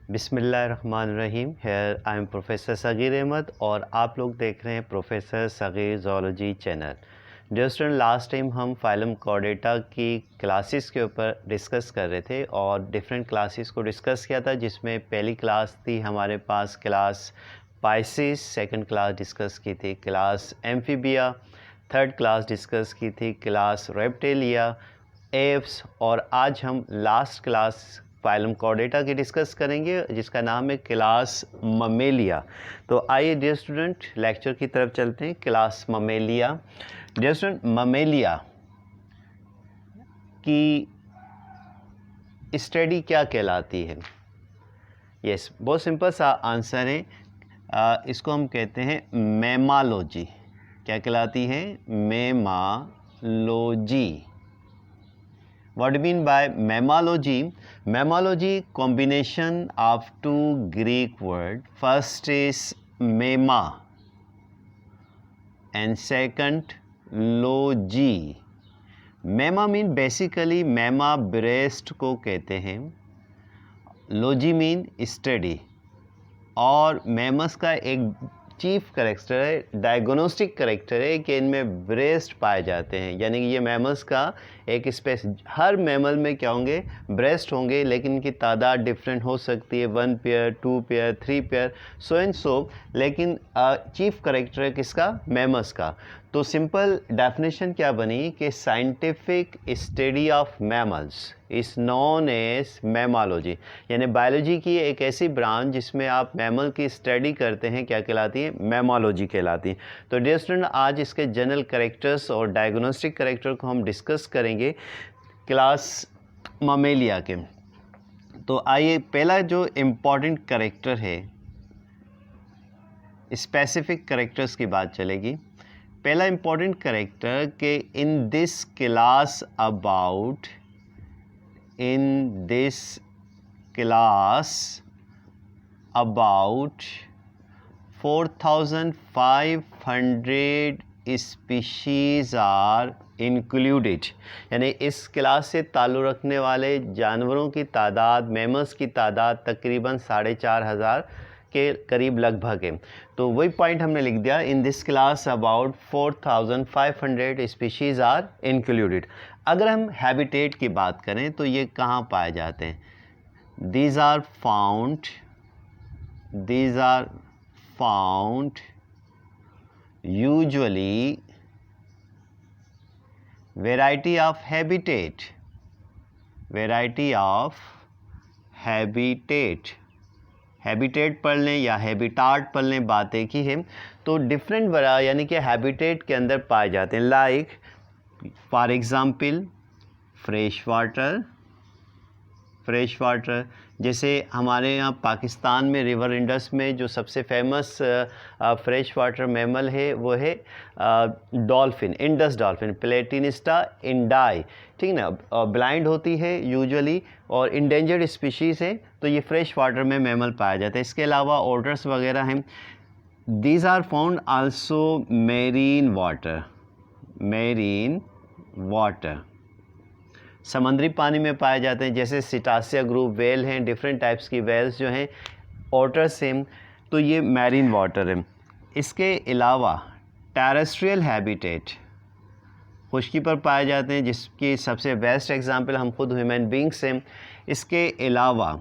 बिस्मिल्लाहिर्रहमानिर्रहीम। Here I am professor Sageer Ahmed और आप लोग देख रहे हैं professor Sageer zoology channel. Dear student, last time हम फाइलम कॉर्डेटा की क्लासेस के ऊपर डिस्कस कर रहे थे और डिफरेंट क्लासेस को डिस्कस किया था, जिसमें पहली क्लास थी हमारे पास class Pisces, second class discuss की थी class Amphibia, third class discuss की थी क्लास रेप्टिलिया, एव्स, और आज हम लास्ट क्लास फाइलम कॉर्डेटा की डिस्कस करेंगे जिसका नाम है क्लास ममेलिया। तो आइए डियर स्टूडेंट लेक्चर की तरफ चलते हैं। Class mammalia. Dear student, mammalia की स्टडी क्या कहलाती है? यस, बहुत सिंपल सा आंसर है। इसको हम कहते हैं मैमालॉजी। क्या कहलाती है? मैमालॉजी। What do you mean by mammalogy? Mammalogy combination of two Greek words. First is mema and second logi. Mema mean basically mema breast को कहते हैं, logi mean study, और मेमस का एक चीफ करेक्टर है, डायग्नोस्टिक करेक्टर है कि इनमें ब्रेस्ट पाए जाते हैं। यानी कि ये मैमल्स का एक स्पेस, हर मैमल में क्या होंगे? ब्रेस्ट होंगे, लेकिन इनकी तादाद डिफरेंट हो सकती है, 1 pair, 2 pair, 3 pair, so and so. लेकिन चीफ करेक्टर है किसका? मैमल्स का। तो सिंपल डेफिनेशन क्या बनी कि scientific study of mammals is known as mammalogy, यानी बायोलॉजी की एक ऐसी ब्रांच जिसमें आप मैमल की स्टडी करते हैं, क्या कहलाती है? मैमालॉजी कहलाती है। तो डियर स्टूडेंट, आज इसके जनरल कैरेक्टर्स और डायग्नोस्टिक कैरेक्टर को हम डिस्कस करेंगे क्लास ममेलिया के। तो आइए, पहला जो इम्पॉर्टेंट कैरेक्टर है, स्पेसिफिक कैरेक्टर्स की बात चलेगी। पहला इम्पॉर्टेंट कैरेक्टर कि इन this class about, in this class about 4500 species are included। यानी इस क्लास से ताल्लुक़ रखने वाले जानवरों की तादाद, मैमल्स की तादाद तकरीबन 4500 के करीब लगभग है। तो वही पॉइंट हमने लिख दिया, in this class about 4500 species are included. अगर हम हैबिटेट की बात करें तो ये कहाँ पाए जाते हैं? These are found usually variety of habitat. Habitat पढ़ लें या हैबिटाट पढ़ लें, बात एक ही है। तो डिफरेंट यानी कि हैबिटेट के अंदर पाए जाते हैं। Like for example fresh water, जैसे हमारे यहाँ पाकिस्तान में रिवर इंडस में जो सबसे फेमस फ्रेश वाटर मैमल है वो है डॉल्फिन, इंडस डॉल्फिन, प्लेटिनिस्टा इंडाई। ठीक ना? ब्लाइंड होती है यूजुअली और इंडेंजर्ड स्पीशीज़ है, तो ये फ्रेश वाटर में मैमल पाया जाता है। इसके अलावा ऑटर्स वगैरह हैं। These are found also marine water, समंदरी पानी में पाए जाते हैं, जैसे सिटासिया ग्रुप वेल हैं, डिफरेंट टाइप्स की वेल्स जो हैं, ऑटर्स हैं, तो ये मैरीन वाटर है। इसके अलावा टेरेस्ट्रियल हैबिटेट खुश्की पर पाए जाते हैं, जिसकी सबसे बेस्ट एग्जांपल हम खुद ह्यूमन बींग्स हैं। इसके अलावा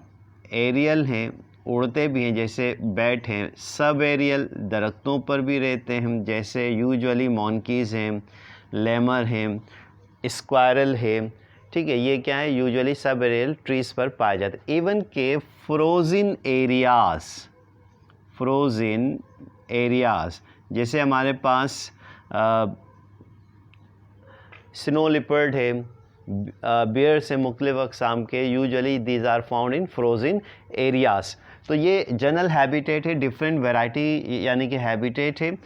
एरियल हैं, उड़ते भी हैं, जैसे बैट हैं। सब एरियल दरख्तों पर भी रहते हैं, जैसे यूजुअली मॉन्कीज़ हैं, लेमर हैं, स्क्वायरल है। ठीक है, ये क्या है? यूजुअली सब एरियल ट्रीज़ पर पाए जाते हैं। इवन के फ्रोज़न एरियाज़, जैसे हमारे पास स्नो लिपर्ड है, बियर से मुख्तलिफ अक़साम के, usually these are found in frozen areas. तो ये जनरल हैबिटेट है, डिफरेंट वैरायटी यानी कि हैबिटेट है।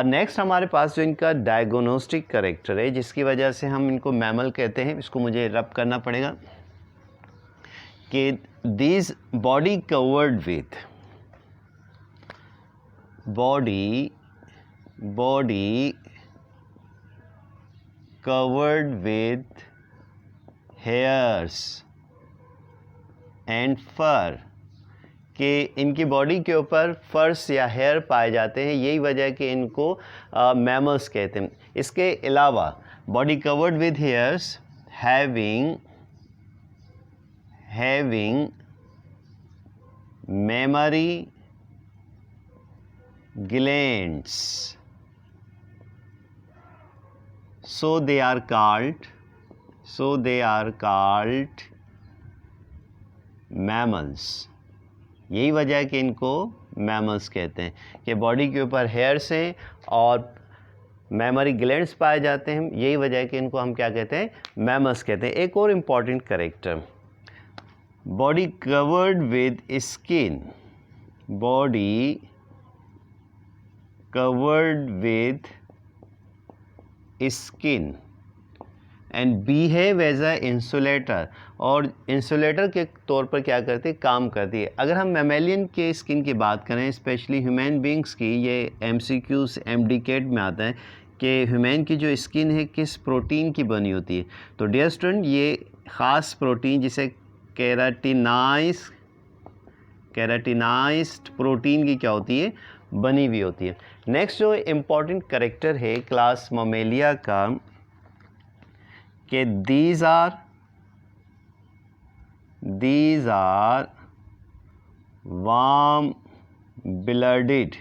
नेक्स्ट हमारे पास जो इनका डायग्नोस्टिक कैरेक्टर है, जिसकी वजह से हम इनको मैमल कहते हैं, इसको मुझे रब करना पड़ेगा कि this body covered with hairs and fur कि इनकी बॉडी के ऊपर फर्स या हेयर पाए जाते हैं, यही वजह है कि इनको मैमल्स कहते हैं। इसके अलावा body covered with hairs having memory glands, so they are called mammals। यही वजह है कि इनको मैमल्स कहते हैं कि बॉडी के ऊपर हेयर्स हैं और मेमोरी ग्लैंड्स पाए जाते हैं, यही वजह है कि इनको हम क्या कहते हैं, मैमल्स कहते हैं। एक और important character, body covered with skin, body covered with skin and behave as a insulator, और इंसुलेटर के तौर पर क्या करती है, काम करती है। अगर हम मैमेलियन के स्किन की बात करें, स्पेशली ह्यूमन बींग्स की, ये MCQs MDCAT में आता है कि ह्यूमन की जो स्किन है किस प्रोटीन की बनी होती है। तो डियर स्टूडेंट, ये ख़ास प्रोटीन जिसे केराटिनाइज्ड प्रोटीन की क्या होती है, बनी हुई होती है। नेक्स्ट जो इम्पॉर्टेंट कैरेक्टर है क्लास ममेलिया का, कि these are warm blooded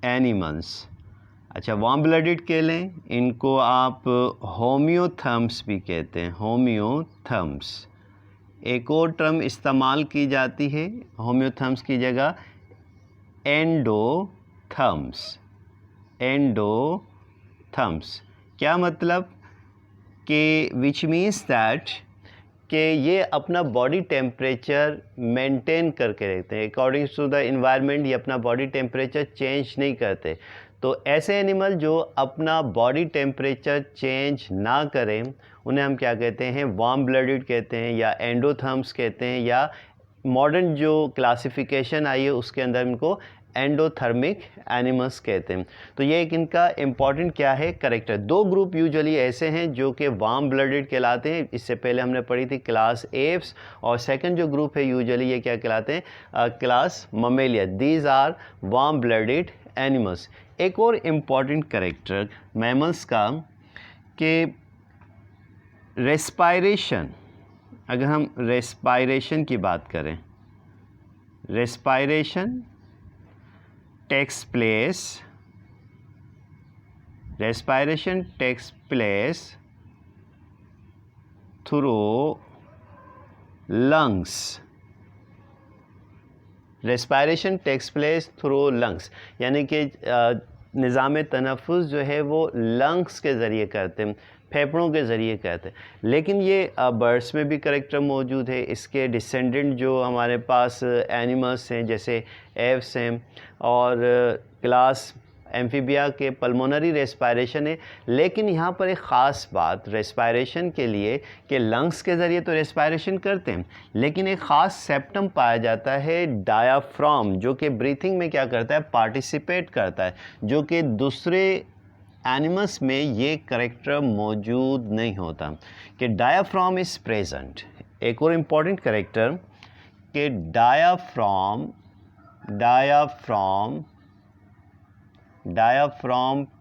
animals. अच्छा, वार्म ब्लडेड के लें, इनको आप होम्योथर्म्स भी कहते हैं, होम्योथर्म्स। एक और टर्म इस्तेमाल की जाती है होम्योथर्म्स की जगह, एंडोथर्म्स। क्या मतलब कि विच मीन्स दैट कि ये अपना बॉडी टेम्परेचर मेंटेन करके रखते हैं, अकॉर्डिंग टू द इन्वायरमेंट ये अपना बॉडी टेम्परेचर चेंज नहीं करते। तो ऐसे एनिमल जो अपना बॉडी टेम्परेचर चेंज ना करें उन्हें हम क्या कहते हैं, वार्म ब्लडेड कहते हैं या एंडोथर्म्स कहते हैं, या मॉडर्न जो क्लासिफिकेशन आई है उसके अंदर इनको एंडोथर्मिक एनिमल्स कहते हैं। तो ये एक इनका इम्पॉर्टेंट क्या है, कैरेक्टर। दो ग्रुप यूजुअली ऐसे हैं जो कि वार्म ब्लडेड कहलाते हैं, इससे पहले हमने पढ़ी थी क्लास एप्स, और सेकंड जो ग्रुप है यूजुअली ये क्या कहलाते हैं, class Mammalia. These are warm blooded animals. एक और इम्पॉर्टेंट कैरेक्टर मैमल्स का कि रेस्पायरेशन, अगर हम रेस्पायरेशन की बात करें, respiration takes place through lungs. Respiration takes place through lungs, यानी कि निज़ाम तनफ़ुस जो है वो लंग्स के ज़रिए करते हैं, फेफड़ों के ज़रिए करते हैं। लेकिन ये बर्ड्स में भी करेक्टर मौजूद है। इसके डिसेंडेंट जो हमारे पास एनिमल्स हैं जैसे एव्स हैं, और क्लास एम्फीबिया के पल्मोनरी रेस्पायरेशन है। लेकिन यहाँ पर एक ख़ास बात रेस्पायरेशन के लिए कि लंग्स के ज़रिए तो रेस्पायरेशन करते हैं, लेकिन एक ख़ास सेप्टम पाया जाता है डायाफ्राम, जो कि ब्रीथिंग में क्या करता है, पार्टिसिपेट करता है, जो कि दूसरे एनिमल्स में ये करेक्टर मौजूद नहीं होता, कि डायाफ्राम इज़ प्रेजेंट। एक और इम्पॉर्टेंट करेक्टर कि डायाफ्राम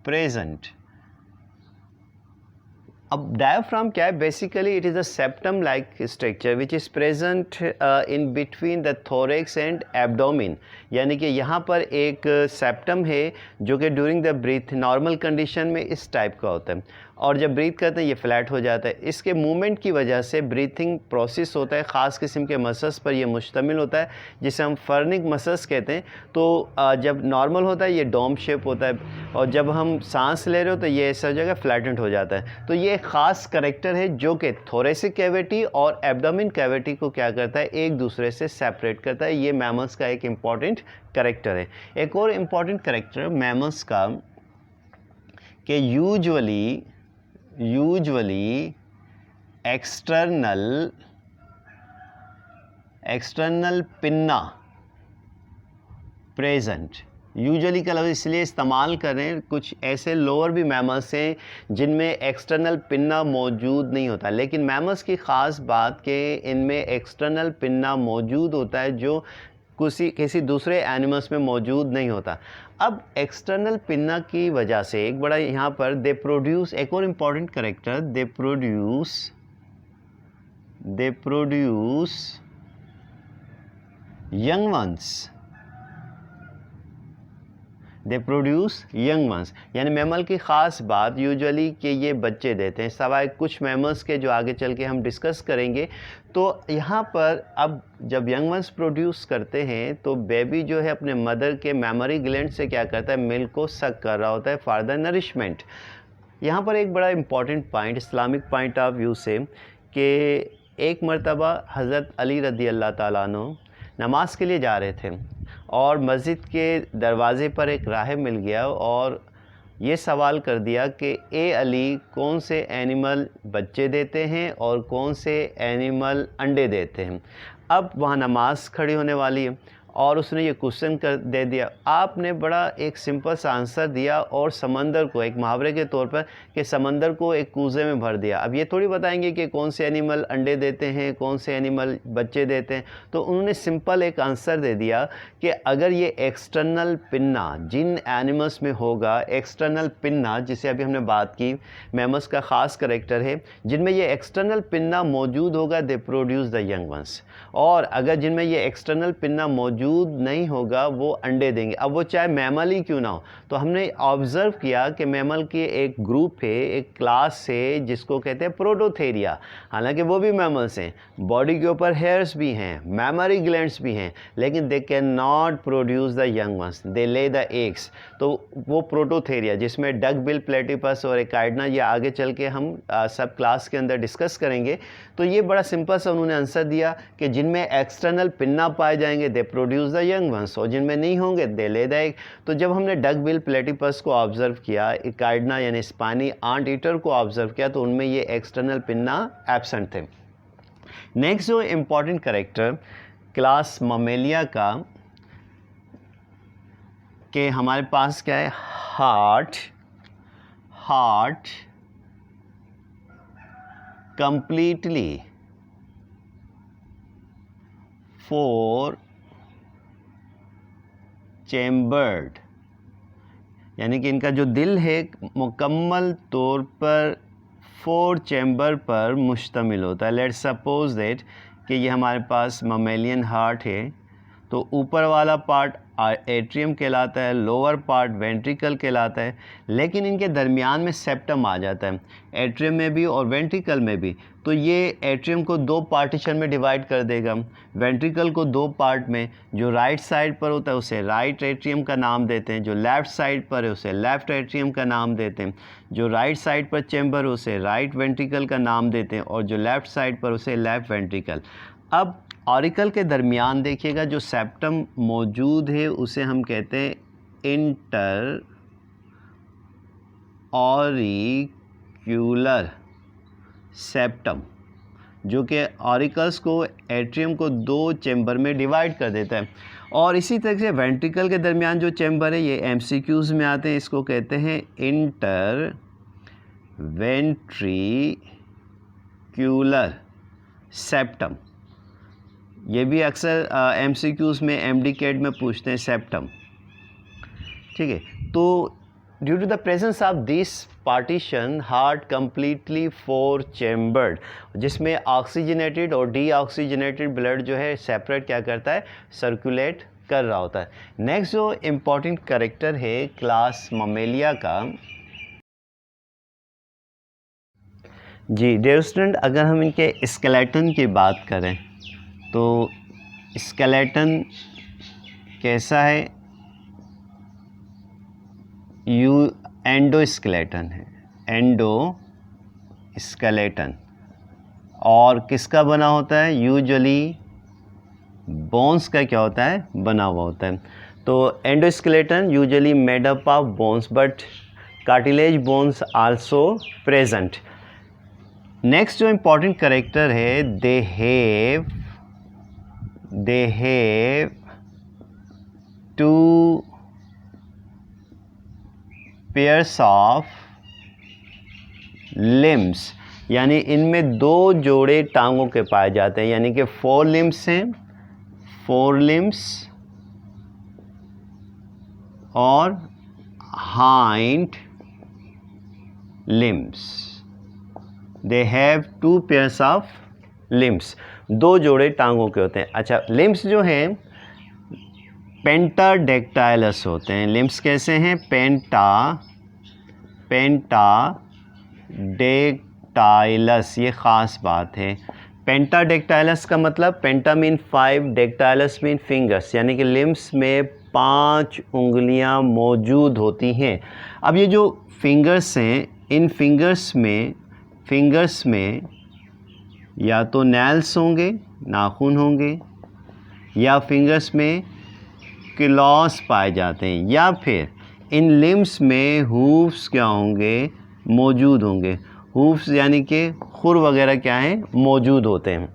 प्रेजेंट। अब डायाफ्राम क्या है, basically it is a septum like structure which is present in between the thorax and abdomen, यानी कि यहाँ पर एक सेप्टम है जो कि during the breath normal condition में इस टाइप का होता है, और जब ब्रीथ करते हैं ये फ्लैट हो जाता है। इसके मूवमेंट की वजह से ब्रीथिंग प्रोसेस होता है, ख़ास किस्म के मसल्स पर यह मुश्तमिल होता है जिसे हम फर्निक मसल्स कहते हैं। तो जब नॉर्मल होता है ये डोम शेप होता है, और जब हम सांस ले रहे हो तो ये ऐसा जगह फ्लैटेंड हो जाता है। तो ये एक ख़ास करेक्टर है जो कि थोरेसिक कैविटी और एब्डोमिन कैविटी को क्या करता है, एक दूसरे से सेपरेट करता है। ये मैमल्स का एक इम्पॉर्टेंट करेक्टर है। एक और इम्पॉर्टेंट करेक्टर मैमल्स का कि usually external pinna present, usually का लफ्ज़ इसलिए इस्तेमाल करें, कुछ ऐसे लोअर भी मैमल्स हैं जिनमें एक्सटर्नल पिन्ना मौजूद नहीं होता, लेकिन मैमल्स की ख़ास बात कि इनमें एक्सटर्नल पिन्ना मौजूद होता है जो किसी दूसरे एनिमल्स में मौजूद नहीं होता। अब एक्सटर्नल पिन्ना की वजह से एक बड़ा यहाँ पर दे प्रोड्यूस, एक और important character, they produce young ones, they produce young ones, यानी मैमल की ख़ास बात यूजुअली कि ये बच्चे देते हैं, सवाए कुछ मैमल्स के जो आगे चल के हम डिस्कस करेंगे। तो यहाँ पर अब जब यंग वंस प्रोड्यूस करते हैं तो बेबी जो है अपने मदर के मैमरी ग्लैंड से क्या करता है, मिल्क को सक कर रहा होता है फॉर द नरिशमेंट। यहाँ पर एक बड़ा important point Islamic point of view से कि एक मरतबा हज़रत अली रज़ी अल्लाह ताला अन्हु नमाज के लिए जा रहे थे और मस्जिद के दरवाज़े पर एक राहिब मिल गया और ये सवाल कर दिया कि ए अली, कौन से एनिमल बच्चे देते हैं और कौन से एनिमल अंडे देते हैं। अब वहाँ नमाज खड़ी होने वाली है और उसने ये क्वेश्चन कर दे दिया। आपने बड़ा एक सिंपल सा आंसर दिया और समंदर को एक मुहावरे के तौर पर कि समंदर को एक कूज़े में भर दिया। अब ये थोड़ी बताएंगे कि कौन से एनिमल अंडे देते हैं, कौन से एनिमल बच्चे देते हैं। तो उन्होंने सिंपल एक आंसर दे दिया कि अगर ये एक्सटर्नल पिन्ना जिन एनिमल्स में होगा, एक्सटर्नल पिन्ना जिसे अभी हमने बात की, मैमल्स का ख़ास करेक्टर है, जिनमें ये एक्सटर्नल पिन्ना मौजूद होगा, दे प्रोड्यूस द यंग वंस। और अगर जिनमें ये एक्सटर्नल पिन्ना मौजूद नहीं होगा वो अंडे देंगे, अब वो चाहे मैमल ही क्यों ना हो। तो हमने ऑब्ज़र्व किया कि मैमल की एक ग्रुप है, एक क्लास है जिसको कहते हैं प्रोटोथेरिया। हालांकि वो भी मैमल्स हैं, बॉडी के ऊपर हेयर्स भी हैं, मैमरी ग्लैंड्स भी हैं, लेकिन they can not produce the young ones, they lay the eggs. तो वो प्रोटोथेरिया जिसमें डक बिल, प्लेटिपस और एकाइडना, ये आगे चल के हम सब क्लास के अंदर डिस्कस करेंगे। तो ये बड़ा सिंपल सा उन्होंने आंसर दिया कि जिनमें एक्सटर्नल पिन्ना पाए जाएंगे दे प्रोड्यूस द यंग वंस, और जिनमें नहीं होंगे दे ले द एग। तो जब हमने डक बिल, प्लेटिपस को ऑब्ज़र्व किया, एकाइडना यानी स्पानी आंट ईटर को ऑब्ज़र्व किया, तो उनमें ये एक्सटर्नल पिन्ना एब्सेंट थे। नेक्स्ट जो इम्पॉर्टेंट कैरेक्टर क्लास ममेलिया का, कि हमारे पास क्या है, हार्ट completely 4 चैम्बर्ड, यानी कि इनका जो दिल है मुकम्मल तौर पर 4 चैम्बर पर मुश्तमिल होता है। लेट्स सपोज दैट कि ये हमारे पास ममेलियन हार्ट है, तो ऊपर वाला पार्ट एट्रियम कहलाता है, लोअर पार्ट वेंट्रिकल कहलाता है, लेकिन इनके दरमियान में सेप्टम आ जाता है, एट्रियम में भी और वेंट्रिकल में भी। तो ये एट्रियम को 2 पार्टीशन में डिवाइड कर देगा, वेंट्रिकल को 2 पार्ट में। जो राइट साइड पर होता है उसे राइट एट्रियम का नाम देते हैं, जो लेफ़्ट साइड पर है उसे लेफ़्ट एट्रियम का नाम देते हैं, जो राइट साइड पर चैम्बर उसे राइट वेंट्रिकल का नाम देते हैं, और जो लेफ़्ट साइड पर उसे लेफ़्ट वेंट्रिकल। अब ऑरिकल के दरमियान देखिएगा जो सेप्टम मौजूद है उसे हम कहते हैं इंटर ऑरिक्यूलर सेप्टम, जो कि ऑरिकल्स को, एट्रियम को 2 चैम्बर में डिवाइड कर देता है। और इसी तरह से वेंट्रिकल के दरमियान जो चैम्बर है, ये एमसीक्यूज़ में आते हैं, इसको कहते हैं इंटर वेंट्रिक्यूलर सेप्टम। ये भी अक्सर एमसीक्यूज़ में, एमडीकेट में पूछते हैं सेप्टम, ठीक है। तो due to the presence of this partition, heart completely 4 chambered, जिसमें ऑक्सीजनेटेड और डीऑक्सीजनेटेड ब्लड जो है सेपरेट क्या करता है, सर्कुलेट कर रहा होता है। नेक्स्ट जो इम्पॉर्टेंट कैरेक्टर है क्लास ममेलिया का, जी डियर स्टूडेंट, अगर हम इनके स्केलेटन की बात करें तो स्केलेटन कैसा है, एंडोस्केलेटन है, एंडोस्केलेटन। और किसका बना होता है, यूजुअली बोन्स का क्या होता है, बना हुआ होता है। तो endoskeleton usually made up of bones, but cartilage bones also present. Next जो इम्पॉर्टेंट कैरेक्टर है, they have 2 pairs of limbs, यानी इनमें 2 जोड़े टांगों के पाए जाते हैं, यानी कि 4 लिम्स हैं, 4 लिम्स और hind limbs, they have 2 pairs of limbs, 2 जोड़े टांगों के होते हैं। अच्छा, लिम्स जो हैं पेंटाडेक्टाइलस होते हैं। लिम्स कैसे हैं? पेंटाडेक्टाइलस, ये ख़ास बात है। पेंटाडेक्टाइलस का मतलब, पेंटा मीन 5, डेक्टाइलस मीन फिंगर्स, यानी कि लिम्स में 5 उंगलियां मौजूद होती हैं। अब ये जो फिंगर्स हैं, इन फिंगर्स में या तो नेल्स होंगे, नाखून होंगे, या फिंगर्स में क्लॉस पाए जाते हैं, या फिर इन लिम्स में हूफ्स क्या होंगे? मौजूद होंगे। हूफ्स यानी कि खुर वगैरह क्या हैं? मौजूद होते हैं।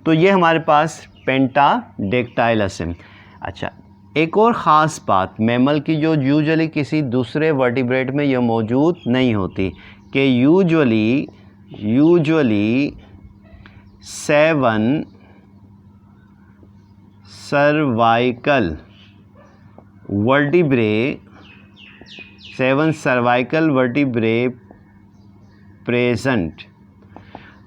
तो ये हमारे पास पेंटाडेक्टाइलस है। अच्छा, एक और ख़ास बात मैमल की जो यूजुअली किसी दूसरे वर्टिब्रेट में ये मौजूद नहीं होती, कि यूजुअली 7 सर्वाइकल वर्टिब्रे प्रेजेंट।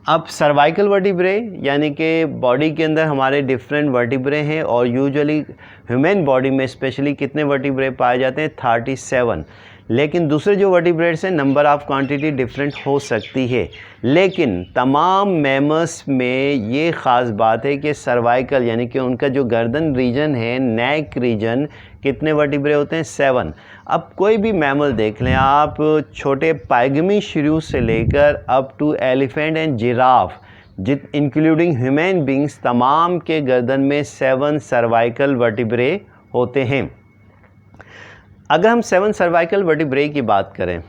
अब सर्वाइकल वर्टिब्रे यानी कि बॉडी के अंदर हमारे डिफरेंट वर्टिब्रे हैं, और यूजुअली ह्यूमन बॉडी में स्पेशली कितने वर्टिब्रे पाए जाते हैं? 37। लेकिन दूसरे जो वर्टिब्रेट्स हैं, नंबर ऑफ क्वांटिटी डिफरेंट हो सकती है, लेकिन तमाम मैमल्स में ये ख़ास बात है कि सर्वाइकल यानी कि उनका जो गर्दन रीजन है, नेक रीजन, कितने वर्टिब्रे होते हैं? 7। अब कोई भी मैमल देख लें आप, छोटे पाइगमी श्रू से लेकर up to elephant and giraffe, including human beings, तमाम के गर्दन में 7 सर्वाइकल वर्टिब्रे होते हैं। अगर हम 7 सर्वाइकल वर्टिब्रे की बात करें,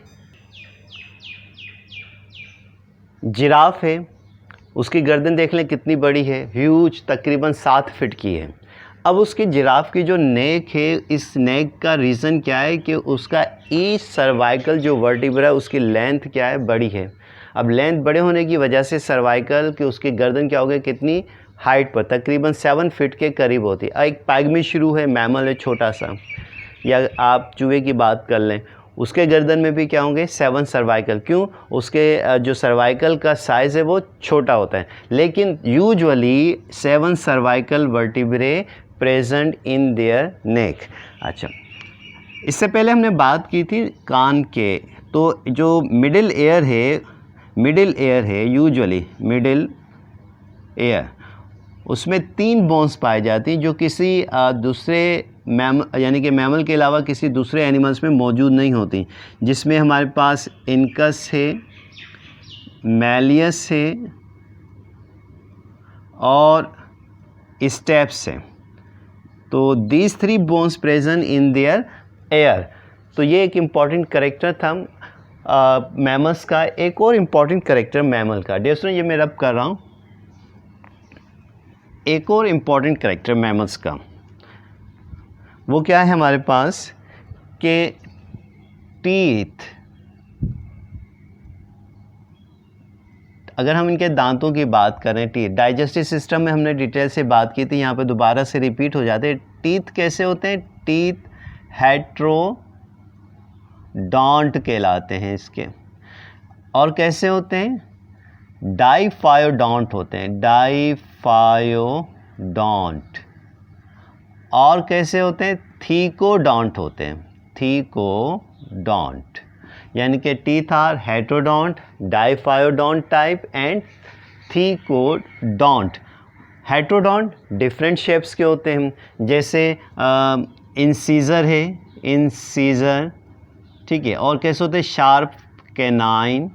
जिराफ है, उसकी गर्दन देख लें कितनी बड़ी है, ह्यूज, तकरीबन 7 फीट की है। अब उसकी जिराफ की जो नेक है, इस नेक का रीज़न क्या है कि उसका ईच सर्वाइकल जो वर्टिब्रा है उसकी लेंथ क्या है? बड़ी है। अब लेंथ बड़े होने की वजह से सर्वाइकल की उसकी गर्दन क्या हो गई? कितनी हाइट पर? तकरीबन 7 फीट के करीब होती है। एक पाइगमी श्रू है, मैमल है छोटा सा, या आप चूहे की बात कर लें, उसके गर्दन में भी क्या होंगे? 7 सर्वाइकल। क्यों? उसके जो सर्वाइकल का साइज़ है वो छोटा होता है। लेकिन usually 7 cervical vertebrae present in their neck. अच्छा, इससे पहले हमने बात की थी कान के, तो जो मिडिल एयर है यूजुअली मिडिल एयर, उसमें 3 बोन्स पाई जाती हैं जो किसी दूसरे यानी कि मैमल के अलावा किसी दूसरे एनिमल्स में मौजूद नहीं होती, जिसमें हमारे पास इनकस है, मैलियस है और स्टेप्स है। तो these 3 bones present in their air. तो ये एक इम्पॉर्टेंट करेक्टर था मैमल्स का। एक और इम्पॉर्टेंट करेक्टर मैमल का, डियर स्टूडेंट, ये मैं रब कर रहा हूँ, एक और इम्पॉर्टेंट करेक्टर मैमल्स का, वो क्या है हमारे पास कि टीथ। अगर हम इनके दांतों की बात करें, टीथ, डाइजेस्टिव सिस्टम में हमने डिटेल से बात की थी, यहाँ पे दोबारा से रिपीट हो जाते हैं। टीथ कैसे होते हैं? टीथ हेट्रोडोंट कहलाते हैं इसके। और कैसे होते हैं? डाइफायोडोंट होते हैं, डाइफायोडोंट। और कैसे होते हैं? थीकोडोंट होते हैं, थीकोडोंट। यानी कि teeth are heterodont, diphyodont type and thecodont. Heterodont different shapes के होते हैं, जैसे इंसीजर है, इंसीजर, ठीक है। और कैसे होते हैं? Sharp canine.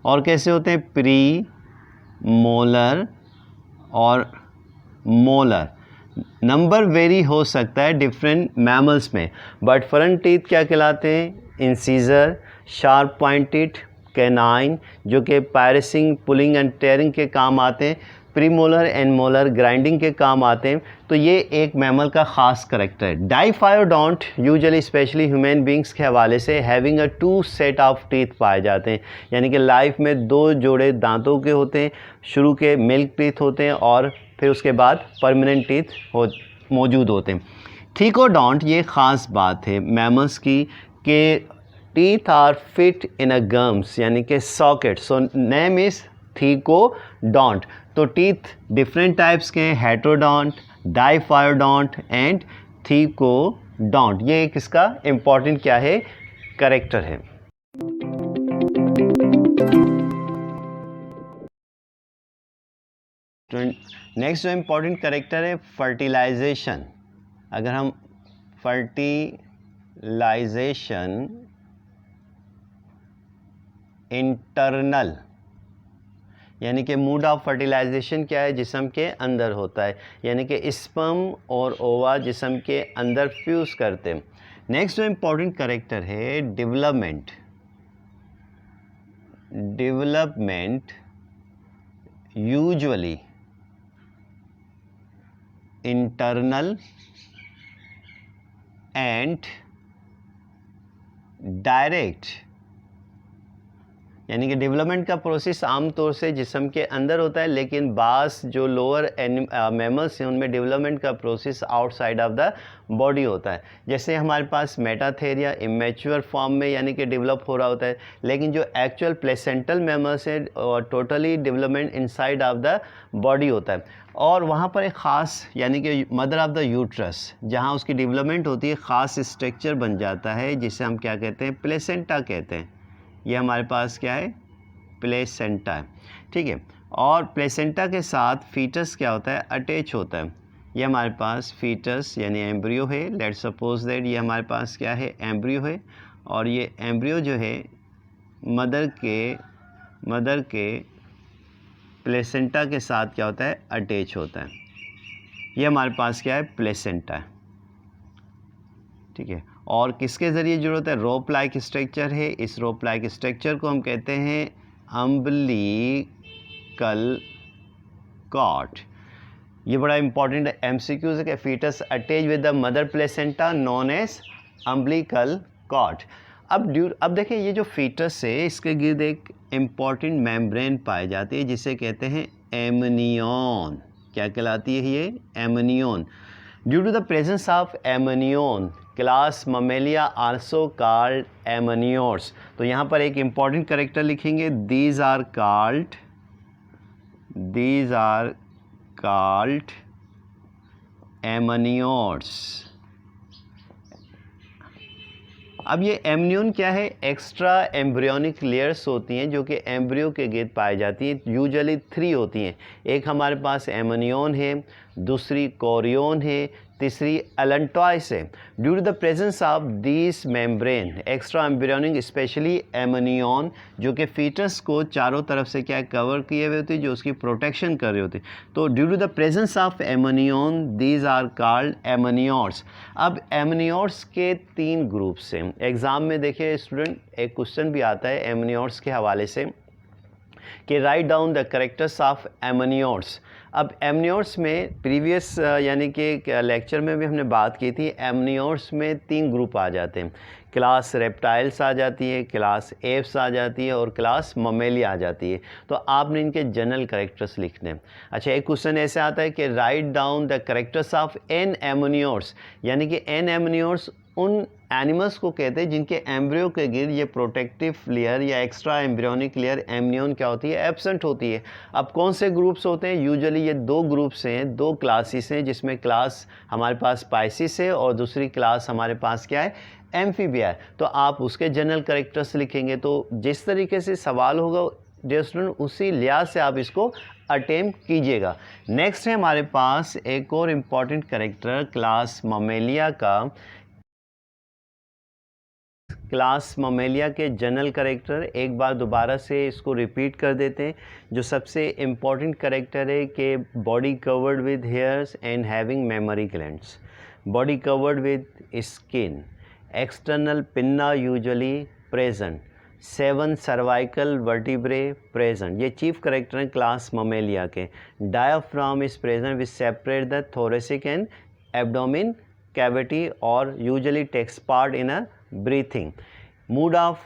और कैसे होते हैं? प्री मोलर और मोलर। नंबर वेरी हो सकता है डिफरेंट मैमल्स में, बट फ्रंट टीथ क्या कहलाते हैं? इंसीजर, शार्प पॉइंटेड कैनाइन, जो कि पायरेसिंग, पुलिंग एंड टेयरिंग के काम आते हैं। प्रीमोलर एंड मोलर ग्राइंडिंग के काम आते हैं। तो ये एक मैमल का ख़ास करेक्टर है। Diphyodont usually specially human beings के हवाले से having a 2 set of teeth पाए जाते हैं, यानी कि लाइफ में 2 जोड़े दांतों के होते हैं। शुरू के मिल्क टीथ होते हैं और फिर उसके बाद परमानेंट टीथ मौजूद होते हैं। थीकोडोंट, ये ख़ास बात है मैमल्स की कि teeth are fit in a gums, यानी कि socket. So name is thecodont. तो टीथ डिफरेंट टाइप्स के हैं, हेटेरोडोंट, डाइफायोडोंट एंड थीकोडोंट। ये एक इसका इम्पॉर्टेंट क्या है, करेक्टर है। नेक्स्ट जो इम्पॉर्टेंट करेक्टर है फर्टिलाइजेशन। अगर हम फर्टिलाइजेशन इंटरनल, यानी कि मोड ऑफ फर्टिलाइजेशन क्या है, जिस्म के अंदर होता है, यानी कि स्पर्म और ओवा जिस्म के अंदर फ्यूज़ करते हैं। नेक्स्ट जो इम्पॉर्टेंट करेक्टर है development. Development usually internal and direct, यानी कि डेवलपमेंट का प्रोसेस आमतौर से जिस्म के अंदर होता है, लेकिन बास जो लोअर मैमल्स हैं उनमें डेवलपमेंट का process outside of the body होता है। जैसे हमारे पास मेटाथेरिया इमेच्योर फॉर्म में यानी कि डेवलप हो रहा होता है, लेकिन जो एक्चुअल प्लेसेंटल मैमल्स हैं totally development inside of the body होता है। और वहाँ पर एक ख़ास यानी कि मदर ऑफ द यूट्रस जहाँ उसकी डेवलपमेंट होती है, ख़ास स्ट्रक्चर बन जाता है जिसे हम क्या कहते हैं, प्लेसेंटा कहते हैं। ये हमारे पास क्या है, प्लेसेंटा है, ठीक है। और प्लेसेंटा के साथ फीटस क्या होता है, अटैच होता है। ये हमारे पास फीटस यानी एम्ब्रियो है। लेट्स सपोज दैट ये हमारे पास क्या है, एम्ब्रियो है, और ये एम्ब्रियो जो है मदर के प्लेसेंटा के साथ क्या होता है, अटैच होता है। ये हमारे पास क्या है, प्लेसेंटा है, ठीक है। और किसके ज़रिए जुड़ा होता है, रोप लाइक स्ट्रक्चर है। इस रोप लाइक स्ट्रक्चर को हम कहते हैं अम्बिलिकल कॉर्ड। ये बड़ा इंपॉर्टेंट एमसीक्यूज है कि foetus attach with the mother placenta known as umbilical cord. अब देखिए ये जो फीटस है इसके गिर्द एक इम्पॉर्टेंट मेम्ब्रेन पाई जाती है जिसे कहते हैं एमनियन। क्या कहलाती है ये, amnion. Due to the presence of amnion class Mammalia also called amniotes. तो यहाँ पर एक इम्पॉर्टेंट करेक्टर लिखेंगे, दीज आर कॉल्ड एमनियोर्स। अब ये एमनियन क्या है, एक्स्ट्रा एम्ब्रियोनिक लेयर्स होती हैं जो कि एम्ब्रियो के गिर्द पाई जाती हैं। यूजुअली 3 होती हैं। एक हमारे पास एमनियन है, दूसरी कोरियन है, तीसरी एलेंटॉइस है। Due to the presence of this membrane extra embryonic specially amnion जो कि फीटस को चारों तरफ से क्या कवर किए हुए होते हैं, जो उसकी प्रोटेक्शन कर रहे होते हैं। तो due to the presence of amnion these are called amniotes. अब एमनियोर्स के 3 ग्रुप्स हैं। एग्ज़ाम में देखिए स्टूडेंट, एक क्वेश्चन भी आता है एमनियोर्स के हवाले से कि write down the characters of amniotes. अब एमनियोर्स में प्रीवियस यानी कि लेक्चर में भी हमने बात की थी, एमनियोर्स में 3 ग्रुप आ जाते हैं। क्लास रेप्टाइल्स आ जाती है, क्लास एप्स आ जाती है और क्लास ममेलिया आ जाती है। तो आपने इनके जनरल कैरेक्टर्स लिखने हैं। अच्छा, एक क्वेश्चन ऐसे आता है कि write down the characters of an amniotes, यानी कि एन एमनियोर्स उन एनिमल्स को कहते हैं जिनके एम्ब्रियो के गिर्द ये प्रोटेक्टिव लेयर या एक्स्ट्रा एम्ब्रियोनिक लेयर एमनियन क्या होती है, एब्सेंट होती है। अब कौन से ग्रुप्स होते हैं, यूजुअली ये 2 ग्रुप्स हैं, 2 क्लासेस हैं, जिसमें क्लास हमारे पास स्पाइसिस है और दूसरी क्लास हमारे पास क्या है, एम्फीबिया है। तो आप उसके जनरल कैरेक्टर्स लिखेंगे। तो जिस तरीके से सवाल होगा डियर स्टूडेंट उसी लिहाज से आप इसको अटेम्प्ट कीजिएगा। नेक्स्ट है हमारे पास एक और इम्पॉर्टेंट कैरेक्टर क्लास ममेलिया का। क्लास ममेलिया के जनरल कैरेक्टर एक बार दोबारा से इसको रिपीट कर देते हैं। जो सबसे इम्पॉर्टेंट कैरेक्टर है कि body covered with hairs and having mammary glands, body covered with skin, external pinna usually present, 7 cervical vertebrae present, ये चीफ करेक्टर हैं क्लास ममेलिया के। Diaphragm is present which separate the thoracic and abdomen cavity और usually takes part in a breathing. Mode of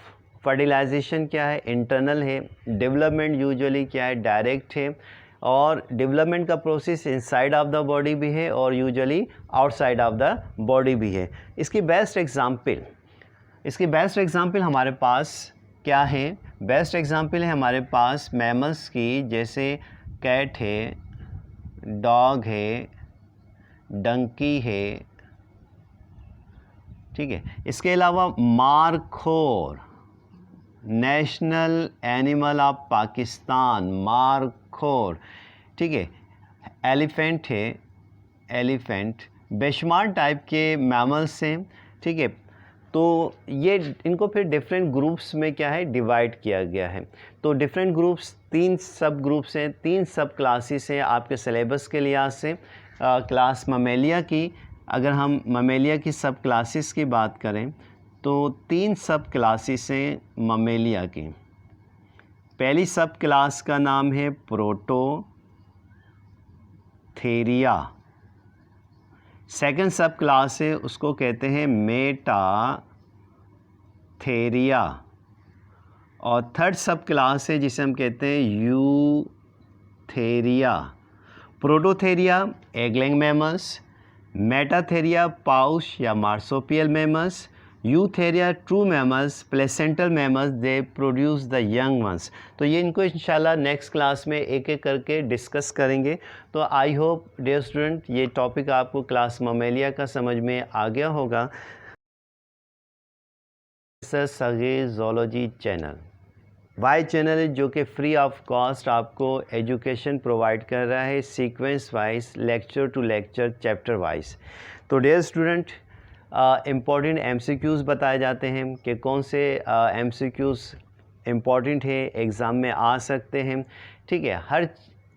fertilization क्या है, internal है। Development usually क्या है, direct है। और डेवलपमेंट का process inside of the body भी है और usually outside of the body भी है। इसकी बेस्ट एग्जाम्पल हमारे पास क्या है, बेस्ट एग्जाम्पल है हमारे पास मैमल्स की, जैसे कैट है, डॉग है, डंकी है, ठीक है। इसके अलावा markhor, national animal of Pakistan, markhor, ठीक है। एलिफेंट है, एलिफेंट, बेशुमार टाइप के मैमल्स हैं, ठीक है। तो ये इनको फिर डिफरेंट ग्रुप्स में क्या है, डिवाइड किया गया है। तो डिफरेंट ग्रुप्स, 3 सब ग्रुप्स हैं, 3 सब क्लासेस हैं आपके सिलेबस के लिहाज से। क्लास ममेलिया की, अगर हम ममेलिया की सब क्लासेस की बात करें तो 3 सब क्लासेस हैं ममेलिया की। पहली सब क्लास का नाम है प्रोटोथेरिया। सेकंड सब क्लास है उसको कहते हैं मेटाथेरिया। और थर्ड सब क्लास है जिसे हम कहते हैं Eutheria. Prototheria egg laying mammals, Metatheria pouch या marsupial mammals, Eutheria true mammals, placental mammals, they produce the young ones. तो ये इनको इंशाल्लाह नेक्स्ट क्लास में एक एक करके डिस्कस करेंगे। तो आई होप डियर स्टूडेंट ये टॉपिक आपको क्लास ममेलिया का समझ में आ गया होगा। सगीर ज़ूलॉजी चैनल वाई चैनल है जो कि फ्री ऑफ कॉस्ट आपको एजुकेशन प्रोवाइड कर रहा है, sequence wise, lecture to lecture, chapter wise. तो डियर स्टूडेंट इम्पॉर्टेंट MCQs बताए जाते हैं कि कौन से MCQs इम्पॉर्टेंट है, एग्ज़ाम में आ सकते हैं, ठीक है। हर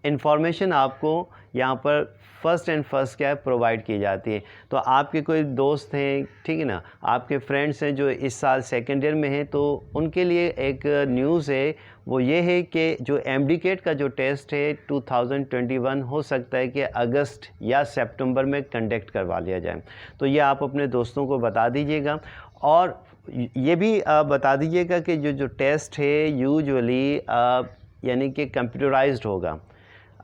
इंफॉर्मेशन आपको यहाँ पर फर्स्ट एंड फर्स्ट क्या है प्रोवाइड की जाती है। तो आपके कोई दोस्त हैं, ठीक है ना, आपके फ्रेंड्स हैं जो इस साल सेकेंड ईयर में हैं, तो उनके लिए एक न्यूज़ है, वो ये है कि जो MDCAT का जो टेस्ट है 2021 हो सकता है कि अगस्त या सितंबर में कंडक्ट करवा लिया जाए। तो ये आप अपने दोस्तों को बता दीजिएगा। और ये भी बता दीजिएगा कि जो टेस्ट है यूजुअली यानी कि कंप्यूटराइज्ड होगा।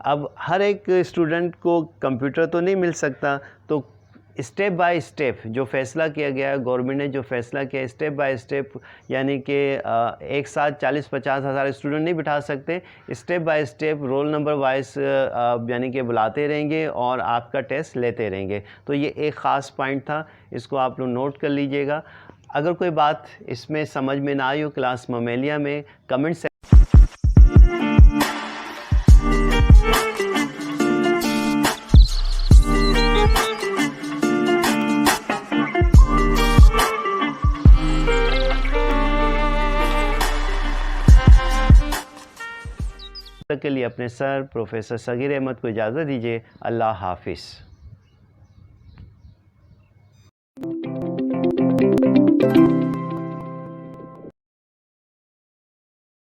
अब हर एक स्टूडेंट को कंप्यूटर तो नहीं मिल सकता, तो स्टेप बाय स्टेप जो फैसला किया गया है, गवर्नमेंट ने जो फैसला किया, स्टेप बाय स्टेप, यानी कि एक साथ 40-50 हज़ार स्टूडेंट नहीं बिठा सकते, step by step roll number wise यानी कि बुलाते रहेंगे और आपका टेस्ट लेते रहेंगे। तो ये एक ख़ास पॉइंट था, इसको आप लोग नोट कर लीजिएगा। अगर कोई बात इसमें समझ में ना आई हो क्लास ममेलिया में, कमेंट से के लिए अपने सर प्रोफेसर सगीर अहमद को इजाज़त दीजिए। अल्लाह हाफिज़।